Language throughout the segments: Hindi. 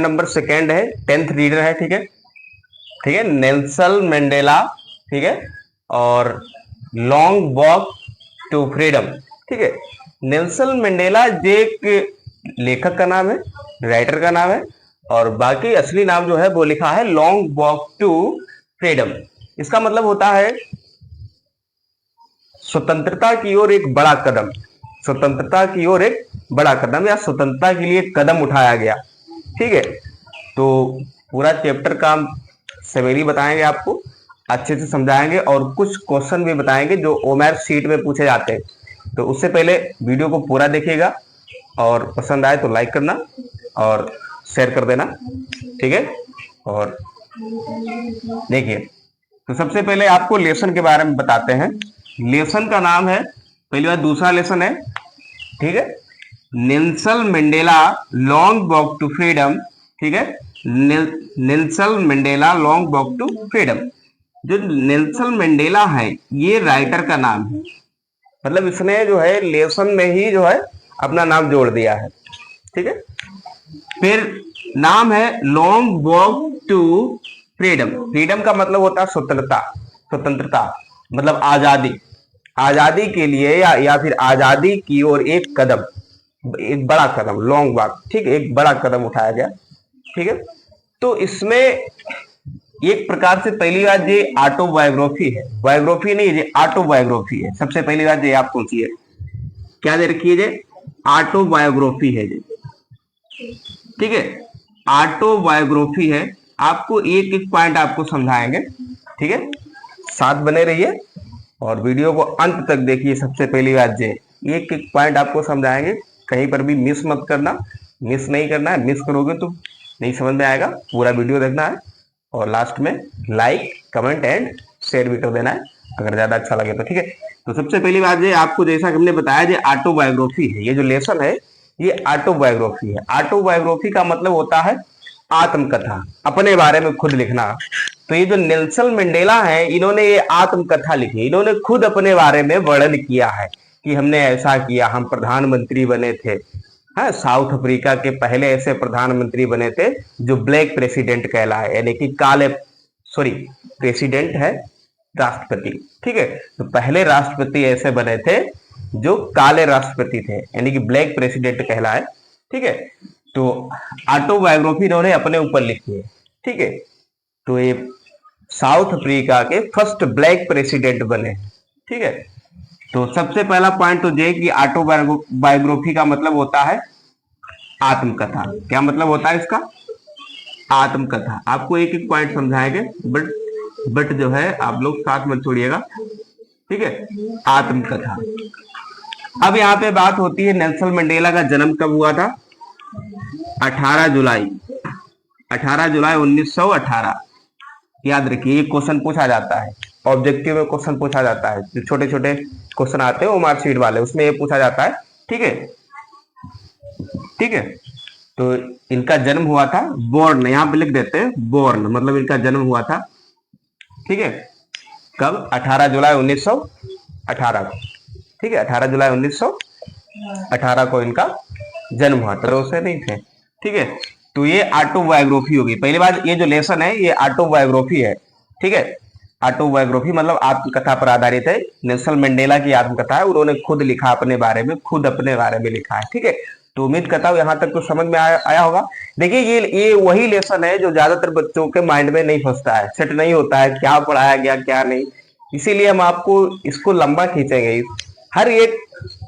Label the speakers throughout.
Speaker 1: नंबर सेकेंड है, 10th रीडर है, ठीक है, ठीक है, नेल्सन मंडेला, ठीक है, और लॉन्ग वॉक टू फ्रीडम, ठीक है। नेल्सन मंडेला ये एक लेखक का नाम है, राइटर का नाम है, और बाकी असली नाम जो है वो लिखा है लॉन्ग वॉक टू फ्रीडम। इसका मतलब होता है स्वतंत्रता की ओर एक बड़ा कदम, स्वतंत्रता की ओर एक बड़ा कदम या स्वतंत्रता के लिए कदम उठाया गया, ठीक है। तो पूरा चैप्टर का समेरी बताएंगे, आपको अच्छे से समझाएंगे और कुछ क्वेश्चन भी बताएंगे जो ओमआर शीट में पूछे जाते हैं। तो उससे पहले वीडियो को पूरा देखिएगा और पसंद आए तो लाइक करना और शेयर कर देना, ठीक है। और देखिए, तो सबसे पहले आपको लेसन के बारे में बताते हैं। लेसन का नाम है, पहली बार दूसरा लेसन है, ठीक है, Nelson Mandela long walk to freedom, ठीक है, Nelson Mandela long walk to freedom. जो नेल्सन मंडेला है ये राइटर का नाम है, मतलब इसने जो है लेसन में ही जो है अपना नाम जोड़ दिया है, ठीक है। फिर नाम है long walk to freedom. Freedom का मतलब होता है स्वतंत्रता, स्वतंत्रता मतलब आजादी, आजादी के लिए या फिर आजादी की ओर एक कदम, एक बड़ा कदम, लॉन्ग वॉक, ठीक है, एक बड़ा कदम उठाया गया, ठीक है। तो इसमें एक प्रकार से पहली बात ये ऑटोबायोग्राफी है, बायोग्राफी नहीं, ये ऑटोबायोग्राफी है। सबसे पहली बात ये आप सोचिए क्या दे रखी है, ये ऑटोबायोग्राफी है ये, ठीक है, ऑटोबायोग्राफी है। आपको एक एक पॉइंट आपको समझाएंगे, ठीक है, साथ बने रहिए और वीडियो को अंत तक देखिए। सबसे पहली बात ये एक एक पॉइंट आपको समझाएंगे, कहीं पर भी मिस मत करना, मिस नहीं करना है, मिस करोगे तो नहीं समझ में आएगा। पूरा वीडियो देखना है और लास्ट में लाइक कमेंट एंड शेयर भी कर देना है अगर ज्यादा अच्छा लगे तो, ठीक है। तो सबसे पहली बात ये आपको, जैसा कि हमने बताया, ये ऑटोबायोग्राफी है, ये जो लेसन है ये ऑटोबायोग्राफी है। ऑटोबायोग्राफी का मतलब होता है आत्मकथा, अपने बारे में खुद लिखना। तो ये जो नेल्सन मंडेला है इन्होंने ये आत्मकथा लिखी, इन्होंने खुद अपने बारे में वर्णन किया है कि हमने ऐसा किया, हम प्रधानमंत्री बने थे, हाँ, साउथ अफ्रीका के पहले ऐसे प्रधानमंत्री बने थे जो ब्लैक प्रेसिडेंट कहलाए, यानी कि काले, सॉरी प्रेसिडेंट है राष्ट्रपति, ठीक है। तो पहले राष्ट्रपति ऐसे बने थे जो काले राष्ट्रपति थे, यानी कि ब्लैक प्रेसिडेंट कहलाए, ठीक है। तो ऑटोबायोग्राफी इन्होंने अपने ऊपर लिखी है, ठीक है। तो ये साउथ अफ्रीका के फर्स्ट ब्लैक प्रेसिडेंट बने, ठीक है। तो सबसे पहला पॉइंट तो ये कि ऑटोबायोग्राफी का मतलब होता है आत्मकथा। क्या मतलब होता है इसका? आत्मकथा। आपको एक एक पॉइंट समझाएंगे, बट जो है आप लोग साथ में छोड़िएगा, ठीक है। आत्मकथा। अब यहाँ पे बात होती है नेल्सन मंडेला का जन्म कब हुआ था? 18 जुलाई 1918। याद रखिए, ये क्वेश्चन पूछा जाता है, ऑब्जेक्टिव में क्वेश्चन पूछा जाता है, जो छोटे छोटे क्वेश्चन आते हैं ओमआर शीट वाले, उसमें ये पूछा जाता है, ठीक है, ठीक है। तो इनका जन्म हुआ था, बोर्न, यहाँ पे लिख देते हैं बोर्न, मतलब इनका जन्म हुआ था, ठीक है, कब? 18 जुलाई 1918 को, ठीक है, 18 जुलाई 1918 को इनका जन्म हुआ था, उसे नहीं थे, ठीक है। तो ये ऑटोबायोग्राफी होगी। पहली बात, ये जो लेसन है ये ऑटोबायोग्राफी है, ठीक है। ऑटोबायोग्राफी मतलब आत्मकथा पर आधारित है। नेल्सन मंडेला की आत्मकथा है, उन्होंने खुद लिखा अपने बारे में, खुद अपने बारे में लिखा है, ठीक है। तो उम्मीद करता हूं यहाँ तक तो समझ में आया होगा। देखिए, ये वही लेसन है जो ज्यादातर बच्चों के माइंड में नहीं फंसता है, सेट नहीं होता है, क्या पढ़ाया गया क्या नहीं। इसीलिए हम आपको इसको लंबा खींचेंगे, हर एक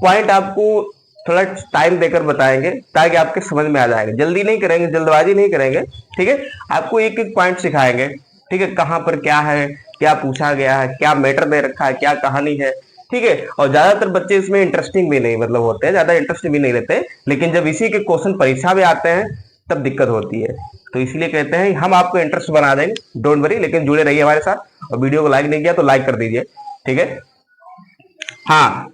Speaker 1: पॉइंट आपको थोड़ा टाइम देकर बताएंगे ताकि आपके समझ में आ जाएगा। जल्दी नहीं करेंगे, जल्दबाजी नहीं करेंगे, ठीक है। आपको एक एक पॉइंट सिखाएंगे, ठीक है, कहाँ पर क्या है, क्या पूछा गया है, क्या मैटर दे रखा है, क्या कहानी है, ठीक है। और ज्यादातर बच्चे इसमें इंटरेस्टिंग भी नहीं मतलब होते हैं, ज्यादा इंटरेस्ट भी नहीं लेते, लेकिन जब इसी के क्वेश्चन परीक्षा में आते हैं तब दिक्कत होती है। तो इसलिए कहते हैं हम आपको इंटरेस्ट बना देंगे, डोंट वरी, लेकिन जुड़े रहिए हमारे साथ। और वीडियो को लाइक नहीं किया तो लाइक कर दीजिए, ठीक है। हाँ,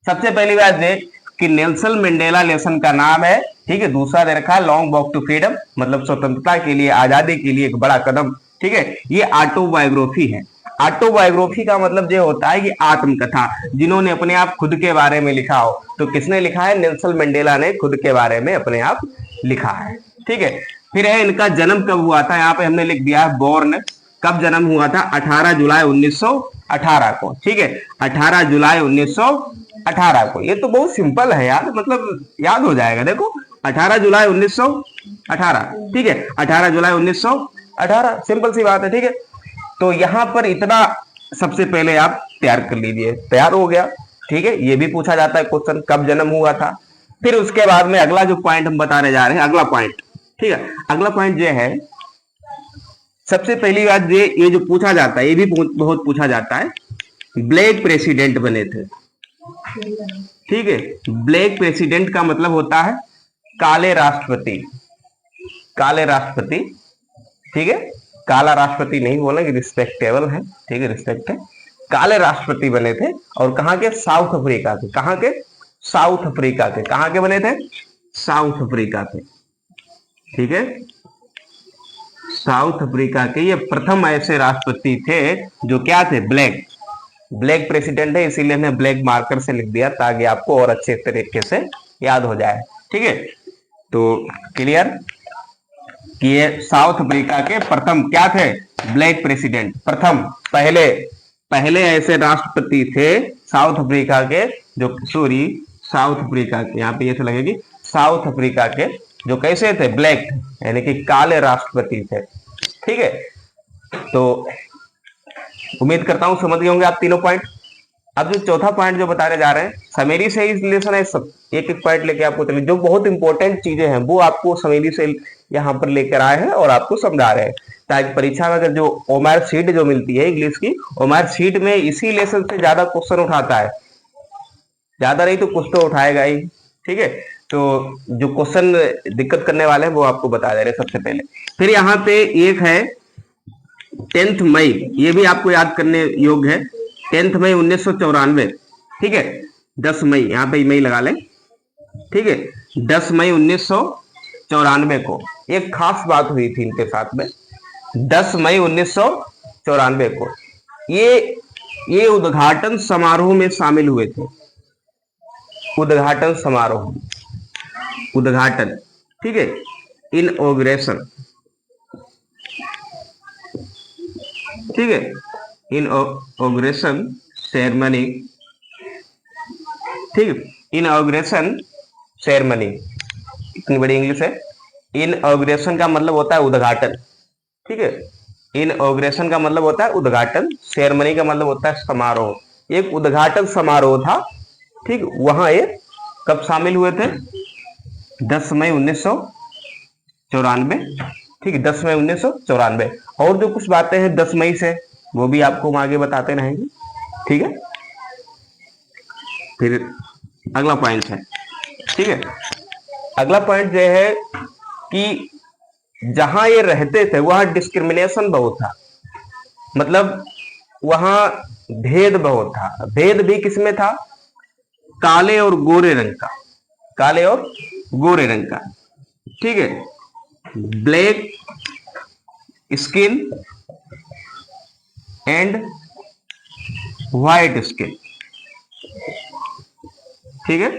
Speaker 1: सबसे पहली बात ये कि नेल्सन मंडेला लेसन का नाम है, ठीक है। दूसरा दे रखा है लॉन्ग वॉक टू फ्रीडम, मतलब स्वतंत्रता के लिए, आजादी के लिए एक बड़ा कदम, ठीक है। ये ऑटोबायोग्राफी है। ऑटोबायोग्राफी का मतलब ये होता है कि आत्मकथा, जिन्होंने अपने आप खुद के बारे में लिखा हो। तो किसने लिखा है? नेल्सन मंडेला ने खुद के बारे में अपने आप लिखा है, ठीक है। फिर है इनका जन्म कब हुआ था, यहाँ पे हमने लिख दिया है बोर्न, कब जन्म हुआ था, 18 जुलाई 1918 को, ठीक है, 18 जुलाई 1918 को। ये तो बहुत सिंपल है यार, मतलब याद हो जाएगा, देखो 18 जुलाई 1918, ठीक है, 18 जुलाई 1918, सिंपल सी बात है, ठीक है। तो यहां पर इतना सबसे पहले आप तैयार कर लीजिए, तैयार हो गया, ठीक है। ये भी पूछा जाता है क्वेश्चन, कब जन्म हुआ था। फिर उसके बाद में अगला जो पॉइंट हम बताने जा रहे हैं, अगला पॉइंट, ठीक है, अगला पॉइंट ये है, सबसे पहली बात ये जो पूछा जाता है, ये भी बहुत पूछा जाता है, ब्लैक प्रेसिडेंट बने थे, ठीक है। ब्लैक प्रेसिडेंट का मतलब होता है काले राष्ट्रपति, काले राष्ट्रपति, ठीक है, काला राष्ट्रपति नहीं बोलेंगे, रिस्पेक्टेबल है, ठीक है, रिस्पेक्ट है। काले राष्ट्रपति बने थे, और कहां के, साउथ अफ्रीका के, कहां के, साउथ अफ्रीका के, कहां के बने थे, साउथ अफ्रीका के, ठीक है, साउथ अफ्रीका के। ये प्रथम ऐसे राष्ट्रपति थे जो क्या थे, ब्लैक, ब्लैक प्रेसिडेंट है, इसीलिए हमने ब्लैक मार्कर से लिख दिया ताकि आपको और अच्छे तरीके से याद हो जाए, ठीक है। तो क्लियर कि ये साउथ अफ्रीका के प्रथम क्या थे, ब्लैक प्रेसिडेंट, प्रथम, पहले, पहले ऐसे राष्ट्रपति थे साउथ अफ्रीका के, जो सॉरी साउथ अफ्रीका के, यहाँ पे ये तो लगेगी, साउथ अफ्रीका के जो कैसे थे, ब्लैक, यानी कि काले राष्ट्रपति थे, ठीक है। तो उम्मीद करता हूं समझ गए होंगे आप तीनों पॉइंट। अब जो चौथा पॉइंट जो बताने जा रहे हैं, समेरी से ही रिलेशन है, सब एक एक पॉइंट लेके आपको चलिए, जो बहुत इंपॉर्टेंट चीजें हैं वो आपको समेरी से यहाँ पर लेकर आए हैं और आपको समझा रहे हैं, ताकि परीक्षा में अगर जो ओमार शीट जो मिलती है इंग्लिश की, ओमार शीट में इसी लेसन से ज्यादा क्वेश्चन उठाता है, ज्यादा नहीं तो कुछ तो उठाएगा ही, ठीक है। तो जो क्वेश्चन दिक्कत करने वाले हैं वो आपको बता दे रहे सबसे पहले। फिर यहाँ पे एक है 10 मई, ये भी आपको याद करने योग्य है, 10 मई 1994, ठीक है, 10 मई, यहाँ पे मई लगा लें, ठीक है, 10 मई 1994 को एक खास बात हुई थी इनके साथ में, 10 मई 1994 को ये उद्घाटन समारोह में शामिल हुए थे, उद्घाटन समारोह, उद्घाटन, ठीक है, इनऑग्रेशन, ठीक है, इनऑग्रेशन सेरेमनी, ठीक है, इनऑग्रेशन सेरेमनी, इतनी बड़ी इंग्लिश है। इनऑग्रेशन का मतलब होता है उद्घाटन, ठीक है, इनऑग्रेशन का मतलब होता है उद्घाटन, सेरेमनी का मतलब होता है समारोह। एक उद्घाटन समारोह था, ठीक, वहां ये कब शामिल हुए थे, 10 मई 1994, ठीक है, 10 मई 1994। और जो कुछ बातें हैं 10 मई से वो भी आपको हम आगे बताते रहेंगे, ठीक है। फिर अगला पॉइंट है, ठीक है, अगला पॉइंट यह है कि जहां ये रहते थे वहां डिस्क्रिमिनेशन बहुत था, मतलब वहां भेद बहुत था। भेद भी किसमें था, काले और गोरे रंग का, काले और गोरे रंग का, ठीक है, black skin and white skin, ठीक है,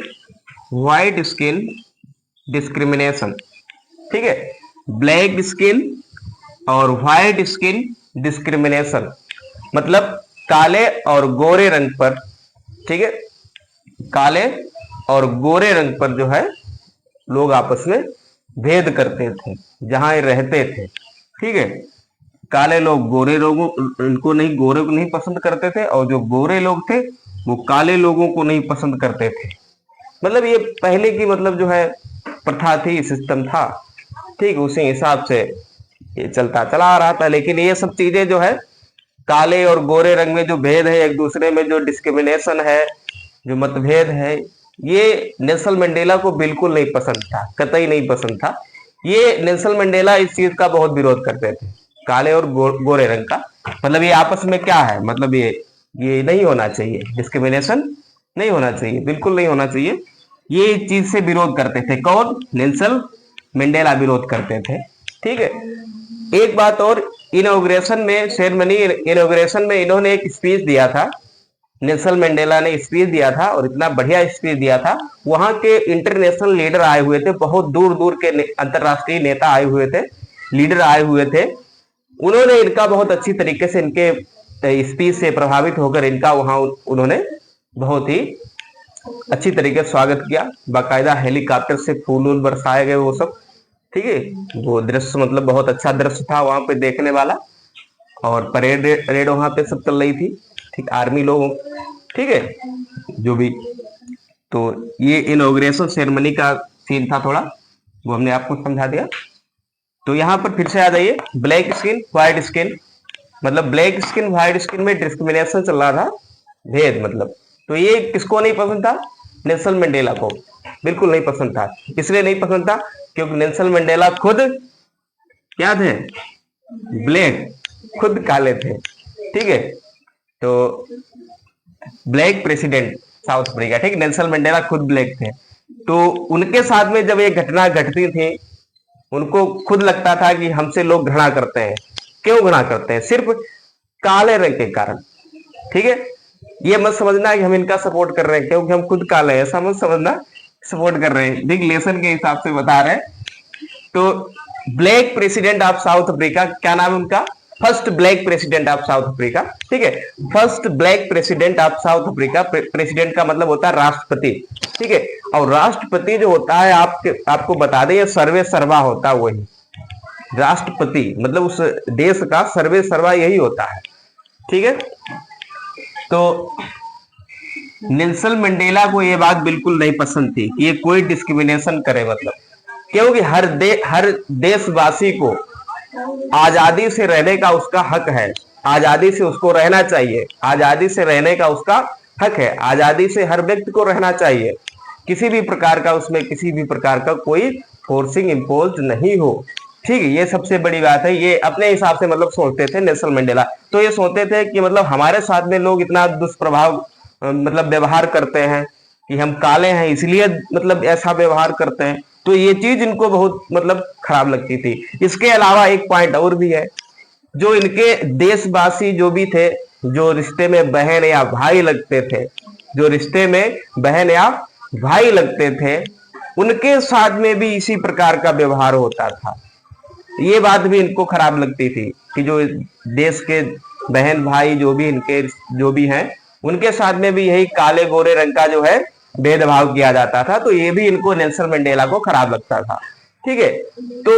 Speaker 1: व्हाइट स्किन डिस्क्रिमिनेशन, ठीक है, ब्लैक स्किन और व्हाइट स्किन डिस्क्रिमिनेशन, मतलब काले और गोरे रंग पर, ठीक है, काले और गोरे रंग पर जो है लोग आपस में भेद करते थे जहां ये रहते थे, ठीक है। काले लोग गोरे लोगों इनको नहीं, गोरे को नहीं पसंद करते थे, और जो गोरे लोग थे वो काले लोगों को नहीं पसंद करते थे। मतलब ये पहले की मतलब जो है प्रथा थी, सिस्टम था, ठीक, उसी हिसाब से ये चलता चला आ रहा था। लेकिन ये सब चीजें जो है, काले और गोरे रंग में जो भेद है, एक दूसरे में जो डिस्क्रिमिनेशन है, जो मतभेद है, ये नेल्सन मंडेला को बिल्कुल नहीं पसंद था, कतई नहीं पसंद था। ये नेल्सन मंडेला इस चीज का बहुत विरोध करते थे, काले और गोरे रंग का, मतलब ये आपस में क्या है, मतलब ये नहीं होना चाहिए, डिस्क्रिमिनेशन नहीं होना चाहिए, बिल्कुल नहीं होना चाहिए। ये इस चीज से विरोध करते थे, कौन, नेल्सन मंडेला विरोध करते थे, ठीक है। एक बात और, इनॉग्रेशन में, सेरेमनी इनॉग्रेशन में इन्होंने एक स्पीच दिया था, नेल्सन मंडेला ने स्पीच दिया था और इतना बढ़िया स्पीच दिया था, वहां के इंटरनेशनल लीडर आए हुए थे, बहुत दूर दूर के अंतरराष्ट्रीय नेता आए हुए थे, लीडर आए हुए थे। उन्होंने इनका बहुत अच्छी तरीके से इनके स्पीच से प्रभावित होकर इनका वहां उन्होंने बहुत ही अच्छी तरीके से स्वागत किया। बाकायदा हेलीकॉप्टर से फूल वूल बरसाए गए वो सब, ठीक है। वो दृश्य मतलब बहुत अच्छा दृश्य था वहां पे देखने वाला। और परेड रेड वहां पे सब चल रही थी, ठीक, आर्मी लोग, ठीक है, जो भी। तो ये इनॉग्रेशन सेरेमनी का सीन था थोड़ा, वो हमने आपको समझा दिया। तो यहाँ पर फिर से आ जाइए, ब्लैक स्किन व्हाइट स्किन, मतलब ब्लैक स्किन व्हाइट स्किन में डिस्क्रिमिनेशन चल रहा था, भेद मतलब। तो ये किसको नहीं पसंद था? नेल्सन मंडेला को बिल्कुल नहीं पसंद था। इसलिए नहीं पसंद था क्योंकि नेल्सन मंडेला खुद क्या थे? ब्लैक, खुद काले थे, ठीक है। तो ब्लैक प्रेसिडेंट साउथ अफ्रीका, ठीक, नेल्सन मंडेला खुद ब्लैक थे। तो उनके साथ में जब ये घटना घटती थी, उनको खुद लगता था कि हमसे लोग घृणा करते हैं। क्यों घृणा करते हैं? सिर्फ काले रंग के कारण, ठीक है। ये मत समझना कि हम इनका सपोर्ट कर रहे हैं क्योंकि हम खुद काले हैं, ऐसा मत समझना सपोर्ट कर रहे हैं, ठीक, लेसन के हिसाब से बता रहे हैं। तो black president of South Africa, क्या नाम है उनका? First black president of South Africa, ठीक है। First black president of South Africa, president का मतलब होता है राष्ट्रपति, ठीक है। और राष्ट्रपति जो होता है, आपको बता दें, ये सर्वे सर्वा होता है, वही राष्ट्रपति मतलब उस देश का सर्वे सर्वा यही होता है, ठीक है। तो नेल्सन मंडेला को ये बात बिल्कुल नहीं पसंद थी कि ये कोई डिस्क्रिमिनेशन करे, मतलब क्योंकि हर देशवासी को आजादी से रहने का उसका हक है, आजादी से उसको रहना चाहिए, आजादी से रहने का उसका हक है, आजादी से हर व्यक्ति को रहना चाहिए, किसी भी प्रकार का उसमें किसी भी प्रकार का कोई फोर्सिंग इम्पोज नहीं हो, ठीक है। ये सबसे बड़ी बात है। ये अपने हिसाब से मतलब सोचते थे नेल्सन मंडेला, तो ये सोचते थे कि मतलब हमारे साथ में लोग इतना दुष्प्रभाव मतलब व्यवहार करते हैं कि हम काले हैं इसलिए मतलब ऐसा व्यवहार करते हैं। तो ये चीज इनको बहुत मतलब खराब लगती थी। इसके अलावा एक पॉइंट और भी है, जो इनके देशवासी जो भी थे, जो रिश्ते में बहन या भाई लगते थे, जो रिश्ते में बहन या भाई लगते थे, उनके साथ में भी इसी प्रकार का व्यवहार होता था। ये बात भी इनको खराब लगती थी कि जो देश के बहन भाई जो भी इनके जो भी हैं, उनके साथ में भी यही काले गोरे रंग का जो है भेदभाव किया जाता था। तो ये भी इनको नेल्सन मंडेला को खराब लगता था, ठीक है। तो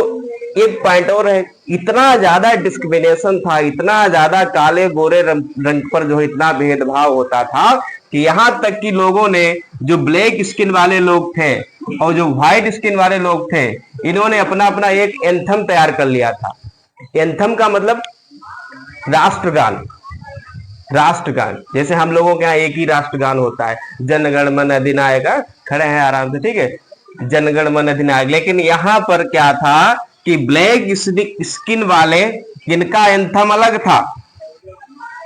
Speaker 1: एक पॉइंट और है, इतना ज्यादा डिस्क्रिमिनेशन था, इतना ज्यादा काले गोरे रंग पर जो इतना भेदभाव होता था कि यहां तक कि लोगों ने, जो ब्लैक स्किन वाले लोग थे और जो व्हाइट स्किन वाले लोग थे, इन्होंने अपना अपना एक एंथम तैयार कर लिया था। एंथम का मतलब राष्ट्रगान, राष्ट्रगान। जैसे हम लोगों के यहाँ एक ही राष्ट्रगान होता है, जनगण मन अधिनायक, खड़े हैं आराम से, ठीक है, जनगण मन अधिनायक। लेकिन यहाँ पर क्या था कि ब्लैक स्किन वाले, इनका एंथम अलग था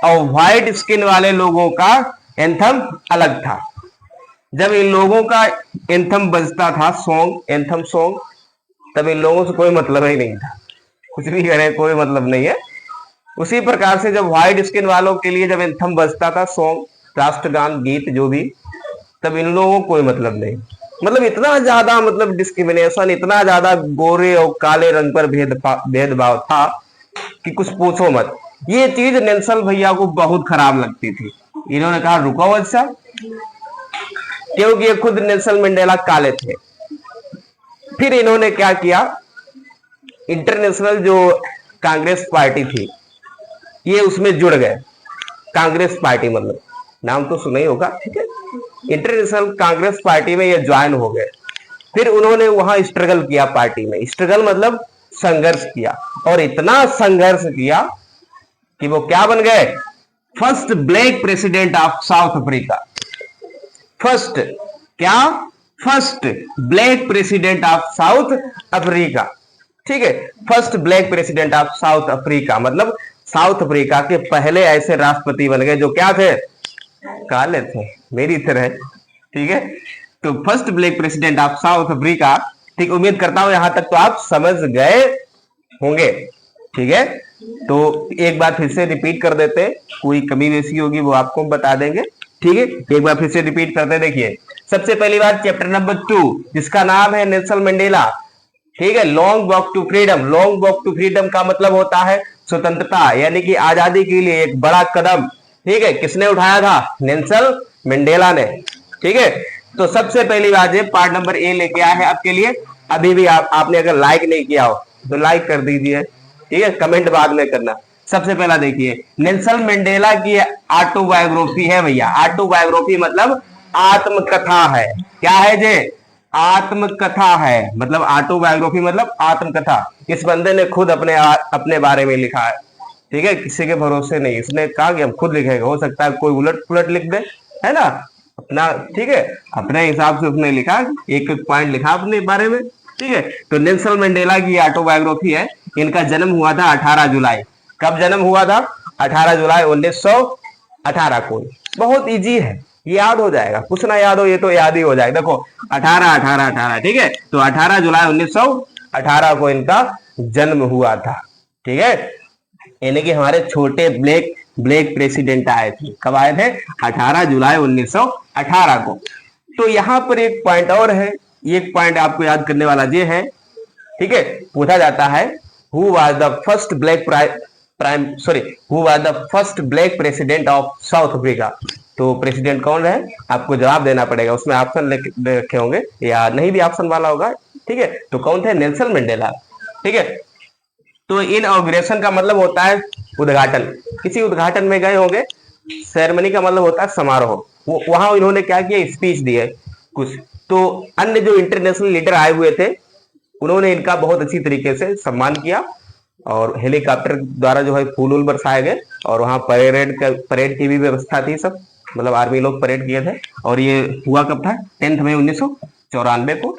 Speaker 1: और व्हाइट स्किन वाले लोगों का एंथम अलग था। जब इन लोगों का एंथम बजता था, सॉन्ग, एंथम सॉन्ग, तब इन लोगों से कोई मतलब ही नहीं था, कुछ भी करें कोई मतलब नहीं है। उसी प्रकार से जब व्हाइट स्किन वालों के लिए जब एंथम बजता था, सॉन्ग, राष्ट्रगान, गीत जो भी, तब इन लोगों को कोई मतलब नहीं। मतलब इतना ज्यादा मतलब डिस्क्रिमिनेशन, इतना ज्यादा गोरे और काले रंग पर भेदभाव था कि कुछ पूछो मत। ये चीज नेल्सन भैया को बहुत खराब लगती थी। इन्होंने कहा रुको अच्छा, क्योंकि ये खुद नेल्सन मंडेला काले थे। फिर इन्होंने क्या किया, इंटरनेशनल जो कांग्रेस पार्टी थी, ये उसमें जुड़ गए। कांग्रेस पार्टी मतलब नाम तो सुना ही होगा, ठीक है। इंटरनेशनल कांग्रेस पार्टी में ये ज्वाइन हो गए। फिर उन्होंने वहां स्ट्रगल किया, पार्टी में स्ट्रगल मतलब संघर्ष किया, और इतना संघर्ष किया कि वो क्या बन गए, first black president of South Africa. First क्या, first black president of South Africa, ठीक है। First black president of South Africa मतलब साउथ अफ्रीका के पहले ऐसे राष्ट्रपति बन गए जो क्या थे, काले थे, मेरी तरह, ठीक है। तो first black president of South Africa, ठीक। उम्मीद करता हूं यहां तक तो आप समझ गए होंगे, ठीक है। तो एक बार फिर से रिपीट कर देते हैं, कोई कमी बेसी होगी वो आपको बता देंगे। ठीक है, एक बार फिर से रिपीट करते हैं। देखिए, सबसे पहली बात चैप्टर नंबर 2 जिसका नाम है नेल्सन मंडेला। ठीक है, long walk to freedom. Long walk to freedom का मतलब होता है स्वतंत्रता यानी कि आजादी के लिए एक बड़ा कदम। ठीक है, किसने उठाया था? नेल्सन मंडेला ने। ठीक है, तो सबसे पहली बात है पार्ट नंबर ए लेके आया है आपके लिए। अभी भी आपने अगर लाइक नहीं किया हो तो लाइक कर दीजिए। ठीक है, कमेंट बाद में करना। सबसे पहला देखिए, नेल्सन मंडेला की ऑटोबायोग्राफी है भैया। ऑटोबायोग्राफी मतलब आत्मकथा है। क्या है जे? आत्मकथा है। मतलब ऑटोबायोग्राफी मतलब आत्मकथा। इस बंदे ने खुद अपने बारे में लिखा है। ठीक है, किसी के भरोसे नहीं। इसने कहा कि हम खुद लिखेंगे, हो सकता है कोई उलट पुलट लिख दे, है ना, अपना। ठीक है, अपने हिसाब से उसने लिखा, एक एक पॉइंट लिखा अपने बारे में। ठीक है, तो नेल्सन मंडेला की ऑटोबायोग्राफी है। इनका जन्म हुआ था 18 जुलाई। कब जन्म हुआ था? 18 जुलाई 1918 को। बहुत इजी है, याद हो जाएगा। कुछ ना याद हो ये तो याद ही हो जाएगा। देखो 18 18 18, ठीक है, तो 18 जुलाई 1918 को इनका जन्म हुआ था। ठीक है, यानी कि हमारे छोटे ब्लैक ब्लैक प्रेसिडेंट आए थे। कब आए थे? 18 जुलाई 1918 को। तो यहां पर एक पॉइंट और है, एक पॉइंट आपको याद करने वाला ये है। ठीक है, पूछा जाता है who was the first black prime sorry who was the first black president of South Africa. तो प्रेसिडेंट कौन रहे? आपको जवाब देना पड़ेगा। उसमें ऑप्शन लिखे होंगे या नहीं भी ऑप्शन वाला होगा। ठीक है, तो कौन थे? Nelson Mandela. ठीक है, तो इनऑग्रेशन का मतलब होता है उद्घाटन। किसी उद्घाटन में गए होंगे। सेरेमनी का मतलब होता है समारोह। वहां इन्होंने क्या किया? स्पीच दी है कुछ। तो अन्य जो इंटरनेशनल लीडर आए हुए थे उन्होंने इनका बहुत अच्छी तरीके से सम्मान किया और हेलीकॉप्टर द्वारा जो है फूल वूल बरसाए गए। और वहां परेड की भी व्यवस्था थी सब। मतलब आर्मी लोग परेड किए थे। और ये हुआ कब था? 10 मई 1994 को।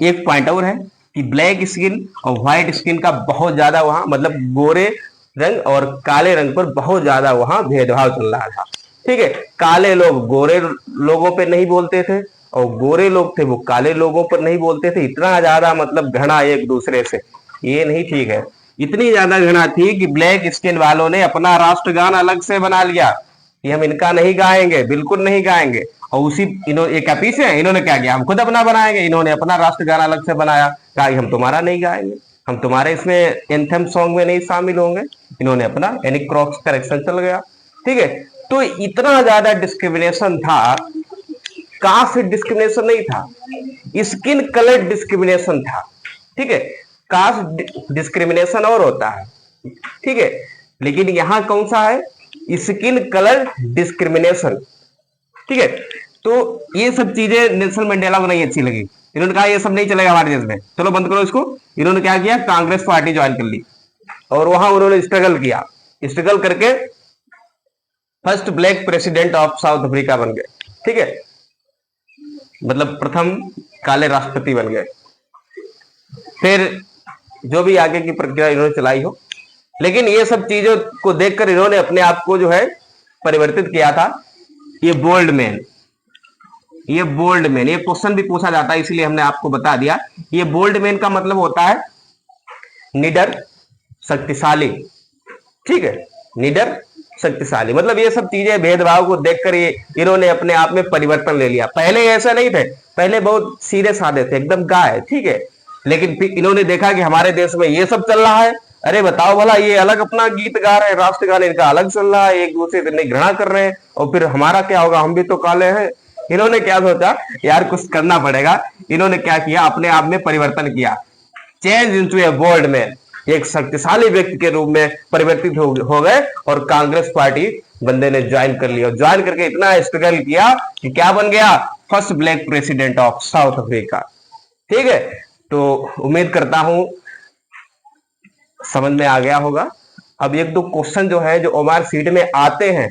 Speaker 1: एक पॉइंट और है कि ब्लैक स्किन और व्हाइट स्किन का बहुत ज्यादा वहां मतलब गोरे रंग और काले रंग पर बहुत ज्यादा वहां भेदभाव चल रहा था। ठीक है, काले लोग गोरे लोगों पे नहीं बोलते थे और गोरे लोग थे वो काले लोगों पर नहीं बोलते थे। इतना ज्यादा मतलब घृणा एक दूसरे से, ये नहीं ठीक है। इतनी ज्यादा घृणा थी कि ब्लैक स्किन वालों ने अपना राष्ट्रगान अलग से बना लिया कि हम इनका नहीं गाएंगे, बिल्कुल नहीं गाएंगे। और उसी इन्होंने एक पीछे है, इन्होंने क्या किया? हम खुद अपना बनाएंगे। इन्होंने अपना राष्ट्रगान अलग से बनाया, कहा कि हम तुम्हारा नहीं गाएंगे, हम तुम्हारे इसमें एंथम सॉन्ग में नहीं शामिल होंगे। इन्होंने अपना यानी क्रॉस करेक्शन चल गया। ठीक है, तो इतना ज्यादा डिस्क्रिमिनेशन था। कास्ट डिस्क्रिमिनेशन नहीं था, स्किन कलर डिस्क्रिमिनेशन था। ठीक है, कास्ट डिस्क्रिमिनेशन और होता है। ठीक है, लेकिन यहां कौन सा है? Skin colour discrimination. ठीक है, तो ये सब चीजें नेल्सन मंडेला को नहीं अच्छी लगी। इन्होंने कहा ये सब नहीं चलेगा हमारे देश में, चलो बंद करो इसको। इन्होंने क्या किया? कांग्रेस पार्टी ज्वाइन कर ली और वहां उन्होंने स्ट्रगल किया। स्ट्रगल करके first black president of South Africa बन गए। ठीक है, मतलब प्रथम काले राष्ट्रपति बन गए। फिर जो भी आगे की प्रक्रिया इन्होंने चलाई हो, लेकिन ये सब चीजों को देखकर इन्होंने अपने आप को जो है परिवर्तित किया था। ये बोल्ड मैन, ये बोल्ड मैन, ये क्वेश्चन भी पूछा जाता है इसलिए हमने आपको बता दिया। ये बोल्ड मैन का मतलब होता है निडर, शक्तिशाली। ठीक है, निडर शक्तिशाली मतलब ये सब चीजें भेदभाव को देखकर ये इन्होंने अपने आप में परिवर्तन ले लिया। पहले ऐसा नहीं थे, पहले बहुत सीधे साधे थे, एकदम गाय। ठीक है, लेकिन फिर इन्होंने देखा कि हमारे देश में ये सब चल रहा है। अरे बताओ भला, ये अलग अपना गीत गा रहे हैं, राष्ट्रगान इनका अलग चल रहा है, एक दूसरे से घृणा कर रहे हैं, और फिर हमारा क्या होगा? हम भी तो काले हैं। इन्होंने क्या सोचा? यार कुछ करना पड़ेगा। इन्होंने क्या किया? अपने आप में परिवर्तन किया, चेंज इनटू ए बोल्ड मैन, एक शक्तिशाली व्यक्ति के रूप में परिवर्तित हो गए और कांग्रेस पार्टी बंदे ने ज्वाइन कर लिया। ज्वाइन करके इतना स्ट्रगल किया कि क्या बन गया? First black president of South Africa. ठीक है, तो उम्मीद करता हूं समझ में आ गया होगा। अब एक दो क्वेश्चन जो है जो ओमार सीट में आते हैं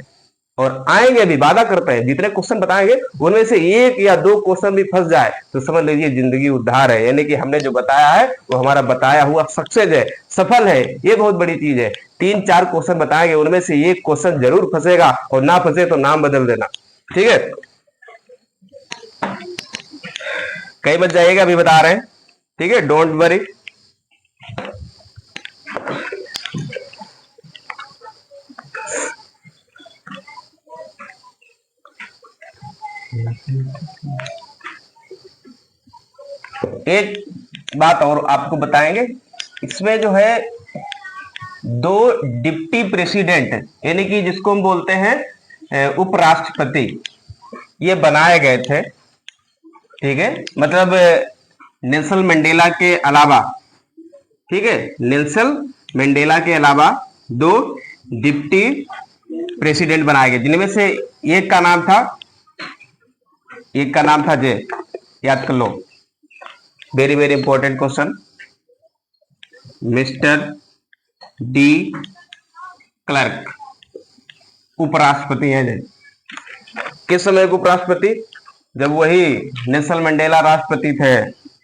Speaker 1: और आएंगे भी, वादा करते हैं जितने क्वेश्चन बताएंगे उनमें से एक या दो क्वेश्चन भी फंस जाए तो समझ लीजिए जिंदगी उद्धार है। यानी कि हमने जो बताया है वो हमारा बताया हुआ सक्सेस है, सफल है। ये बहुत बड़ी चीज है। 3-4 क्वेश्चन बताएंगे, उनमें से एक क्वेश्चन जरूर फंसेगा, और ना फंसे तो नाम बदल देना। ठीक है, कई बच जाइएगा, अभी बता रहे हैं। ठीक है, डोंट वरी। एक बात और आपको बताएंगे, इसमें जो है दो डिप्टी प्रेसिडेंट यानी कि जिसको हम बोलते हैं उपराष्ट्रपति, ये बनाए गए थे। ठीक है, मतलब नेल्सन मंडेला के अलावा, ठीक है, नेल्सन मंडेला के अलावा दो डिप्टी प्रेसिडेंट बनाए गए, जिनमें से एक का नाम था जे, याद कर लो, very very important question, mister D Klerk, उपराष्ट्रपति हैं जे। किस समय के उपराष्ट्रपति? जब वही नेल्सन मंडेला राष्ट्रपति थे।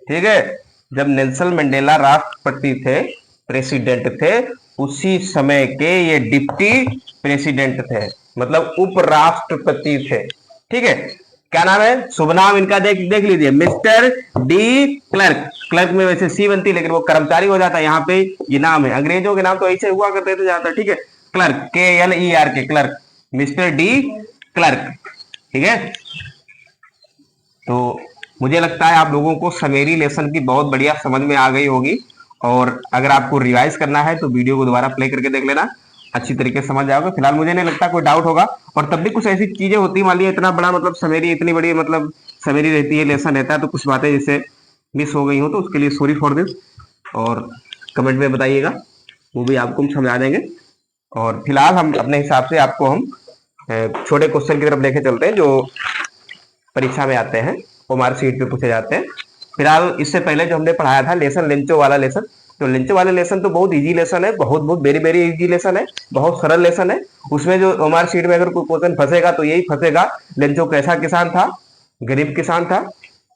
Speaker 1: ठीक है, जब नेल्सन मंडेला राष्ट्रपति थे, प्रेसिडेंट थे, उसी समय के ये डिप्टी प्रेसिडेंट थे, मतलब उपराष्ट्रपति थे। ठीक है, क्या नाम है? शुभ नाम इनका देख लीजिए, मिस्टर डी क्लर्क। क्लर्क में वैसे सी बनती है, लेकिन वो कर्मचारी हो जाता है, यहाँ पे ये नाम है। अंग्रेजों के नाम तो ऐसे हुआ करते थे ज्यादातर। ठीक है, clerk, KLERK, clerk, mister D clerk. ठीक है, तो मुझे लगता है आप लोगों को समेरी लेसन की बहुत बढ़िया समझ में आ गई होगी, और अगर आपको रिवाइज करना है तो वीडियो को दोबारा प्ले करके देख लेना, अच्छी तरीके से समझ जाओगे। फिलहाल मुझे नहीं लगता कोई डाउट होगा, और तब भी कुछ ऐसी चीजें होती है, मान लिया इतना बड़ा मतलब समेरी, इतनी बड़ी मतलब समेरी रहती है, लेसन रहता है, तो कुछ बातें जैसे मिस हो गई हो तो उसके लिए सॉरी फॉर दिस, और कमेंट में बताइएगा, वो भी आपको हम समझा देंगे। और फिलहाल हम अपने हिसाब से आपको हम छोटे क्वेश्चन की तरफ लेके चलते हैं जो परीक्षा में आते हैं, ओमार सीट पे पूछे जाते हैं। फिलहाल इससे पहले जो हमने पढ़ाया था लेसन, लेंचो वाला लेसन, तो लेंचो वाले लेसन तो बहुत इजी लेसन है, बहुत बहुत वेरी वेरी इजी लेसन है, बहुत सरल लेसन है। उसमें जो ओमार सीट में अगर कोई क्वेश्चन फंसेगा तो यही फंसेगा, लेंचो कैसा किसान था? गरीब किसान था।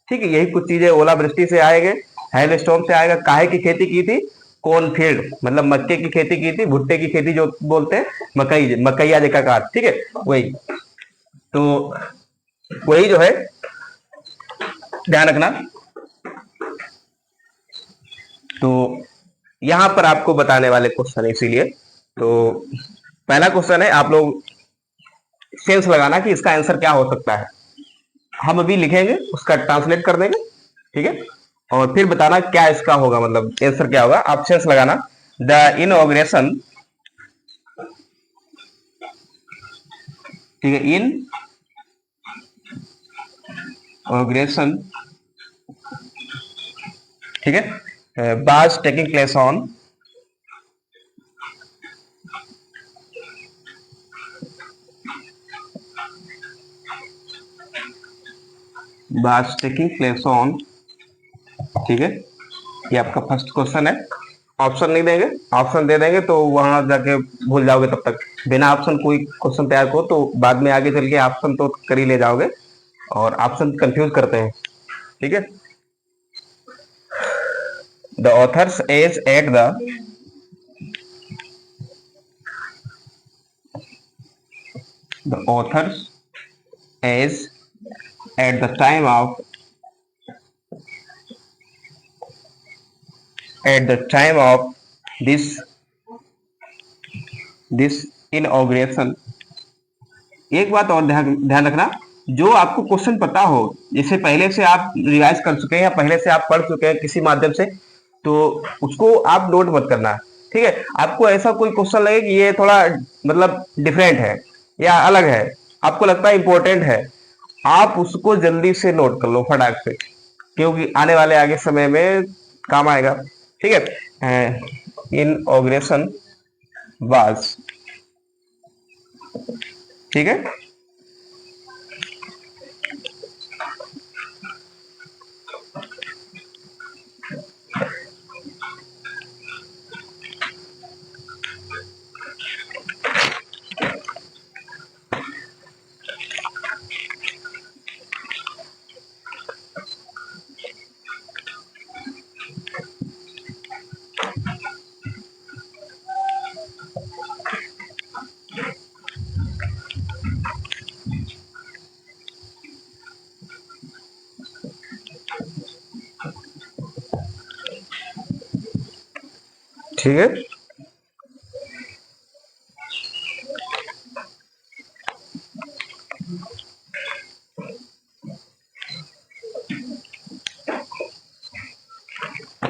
Speaker 1: ठीक है, यही कुछ चीजें, ओलावृष्टि से आएंगे, हेल स्टॉर्म से आएगा, काहे की खेती की थी? कॉर्नफील्ड, मतलब मक्के की खेती की थी, भुट्टे की खेती जो बोलते हैं, मकई, मकैया जैका काट। ठीक है, वही, तो वही जो है ध्यान रखना। तो यहां पर आपको बताने वाले क्वेश्चन है, इसीलिए तो पहला क्वेश्चन है, आप लोग सेंस लगाना कि इसका आंसर क्या हो सकता है। हम अभी लिखेंगे, उसका ट्रांसलेट कर देंगे। ठीक है, और फिर बताना क्या इसका होगा, मतलब आंसर क्या होगा, आप सेंस लगाना। द इनऑग्रेशन, ठीक है, इन ऑग्रेशन, ठीक है, was taking place on was taking place on, ठीक है, ये आपका फर्स्ट क्वेश्चन है। ऑप्शन नहीं देंगे, ऑप्शन दे देंगे तो वहां जाके भूल जाओगे, तब तक बिना ऑप्शन कोई क्वेश्चन तैयार करो तो बाद में आगे चल के ऑप्शन तो कर ही ले जाओगे, और ऑप्शन कंफ्यूज करते हैं। ठीक है, the author's age at the author's age at the time of at the time of this this inauguration। एक बात और ध्यान ध्यान रखना, जो आपको क्वेश्चन पता हो, जैसे पहले से आप रिवाइज कर चुके हैं या पहले से आप पढ़ चुके हैं किसी माध्यम से, तो उसको आप नोट मत करना। ठीक है, आपको ऐसा कोई क्वेश्चन लगे कि ये थोड़ा मतलब डिफरेंट है या अलग है, आपको लगता है इंपॉर्टेंट है, आप उसको जल्दी से नोट कर लो फटाक से, क्योंकि आने वाले आगे समय में काम आएगा। ठीक है, इनऑग्रेशन वाज, ठीक है, ठीक है,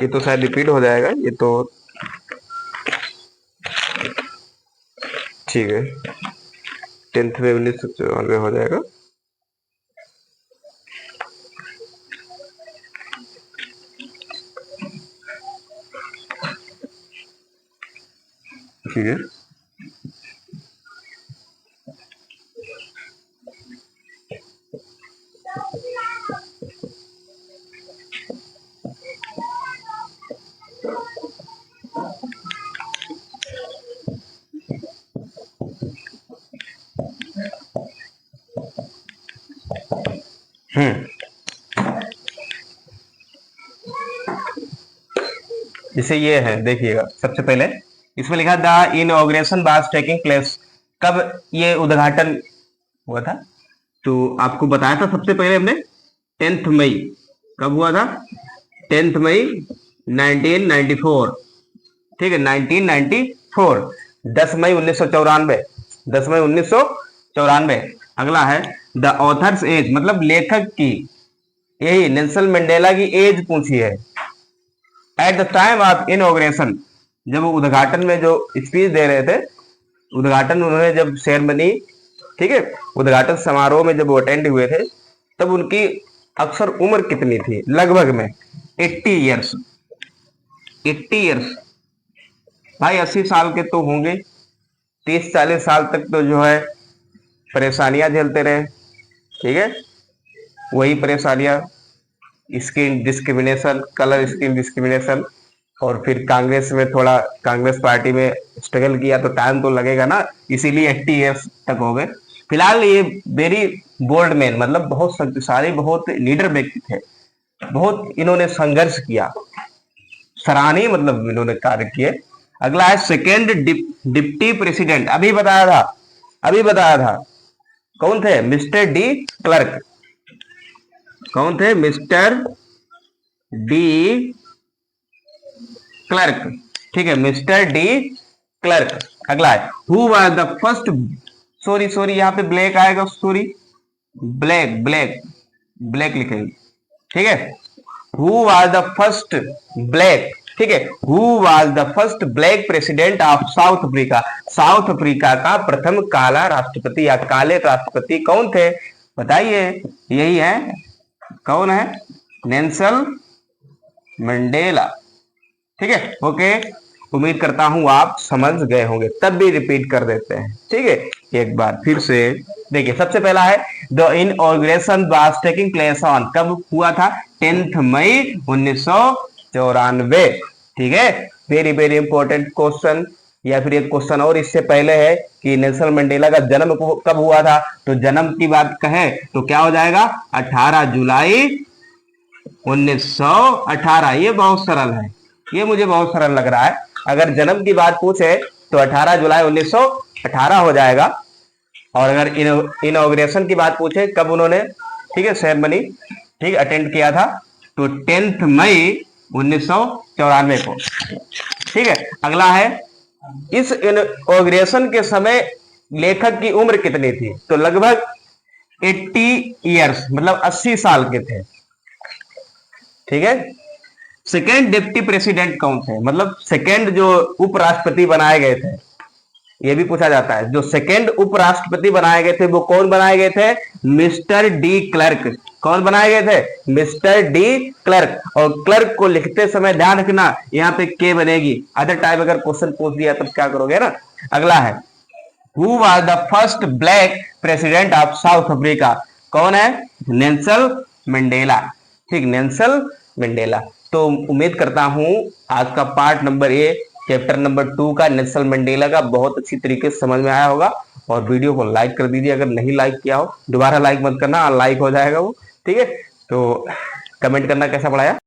Speaker 1: ये तो शायद रिपीट हो जाएगा, ये तो ठीक है। 10 मई 1994 हो जाएगा। ठीक है। जैसे ये है, देखिएगा सबसे पहले इसमें लिखा the inauguration was taking place. कब ये उद्घाटन हुआ था? तो आपको बताया था सबसे पहले हमने 10 मई। कब हुआ था? 10 मई 1994। ठीक है, 1994। 10 मई 1994। 10 मई 1994। अगला है द ऑथर्स एज, मतलब लेखक की, यही नेल्सन मंडेला की एज पूछी है। Eight the time of inauguration, जब वो उद्घाटन में जो स्पीच दे रहे थे, उद्घाटन उन्होंने जब सेरेमनी, ठीक है, उद्घाटन समारोह में जब वो अटेंड हुए थे, तब उनकी अक्सर उम्र कितनी थी? लगभग में 80 ईयर्स। 80 ईयर्स भाई 80 साल के तो होंगे। 30-40 साल तक तो जो है परेशानियां झेलते रहे। ठीक है, वही परेशानियां, skin discrimination, colour skin discrimination, और फिर कांग्रेस में थोड़ा, कांग्रेस पार्टी में स्ट्रगल किया तो टाइम तो लगेगा ना, इसीलिए 80 ईयर्स तक हो गए। फिलहाल ये वेरी बोल्ड मैन, मतलब बहुत शक्तिशाली, बहुत लीडर व्यक्ति थे, बहुत इन्होंने संघर्ष किया, सराहनीय मतलब इन्होंने कार्य किए। अगला है सेकेंड डिप्टी प्रेसिडेंट। अभी बताया था कौन थे? Mister D clerk. कौन थे? Mister D clerk. ठीक है, मिस्टर डी क्लर्क। अगला है who was the first, sorry यहां पे ब्लैक आएगा, सॉरी ब्लैक लिखेंगे। ठीक है, who was the first black, ठीक है, who was the first black president of South Africa. South Africa का प्रथम काला राष्ट्रपति या काले राष्ट्रपति कौन थे? बताइए। यही है, कौन है? Nelson Mandela. ठीक है, ओके, उम्मीद करता हूं आप समझ गए होंगे, तब भी रिपीट कर देते हैं। ठीक है, एक बार फिर से देखिए। सबसे पहला है the inauguration was taking place on, कब हुआ था? 10 मई 1994। ठीक है, वेरी वेरी इंपॉर्टेंट क्वेश्चन। या फिर एक क्वेश्चन और इससे पहले है कि नेल्सन मंडेला का जन्म कब हुआ था? तो जन्म की बात कहें तो क्या हो जाएगा? 18 जुलाई 1918। ये बहुत सरल है, ये मुझे बहुत सरल लग रहा है। अगर जन्म की बात पूछे तो 18 जुलाई 1918 हो जाएगा। और अगर इनॉग्रेशन की बात पूछे कब उन्होंने, ठीक है, सेरेमनी, ठीक, अटेंड किया था, तो 10 मई 1994 को। ठीक है, अगला है इस इनॉग्रेशन के समय लेखक की उम्र कितनी थी? तो लगभग 80 ईयर्स, मतलब 80 साल के थे। ठीक है, सेकेंड डिप्टी प्रेसिडेंट कौन थे? मतलब सेकेंड जो उपराष्ट्रपति बनाए गए थे, ये भी पूछा जाता है। जो सेकेंड उपराष्ट्रपति बनाए गए थे वो कौन बनाए गए थे? Mister D clerk. कौन बनाए गए थे? Mister D clerk. और क्लर्क को लिखते समय ध्यान रखना, यहाँ पे के बनेगी, अदर टाइप अगर क्वेश्चन पूछ दिया तब क्या करोगे ना। अगला है who was the first black president of South Africa? कौन है? Nelson Mandela. ठीक, नेल्सन मंडेला। तो उम्मीद करता हूं आज का part number A, chapter number 2 का नेल्सन मंडेला का बहुत अच्छी तरीके से समझ में आया होगा। और वीडियो को लाइक कर दीजिए, अगर नहीं लाइक किया हो दोबारा लाइक मत करना, लाइक हो जाएगा वो। ठीक है, तो कमेंट करना कैसा पढ़ाया।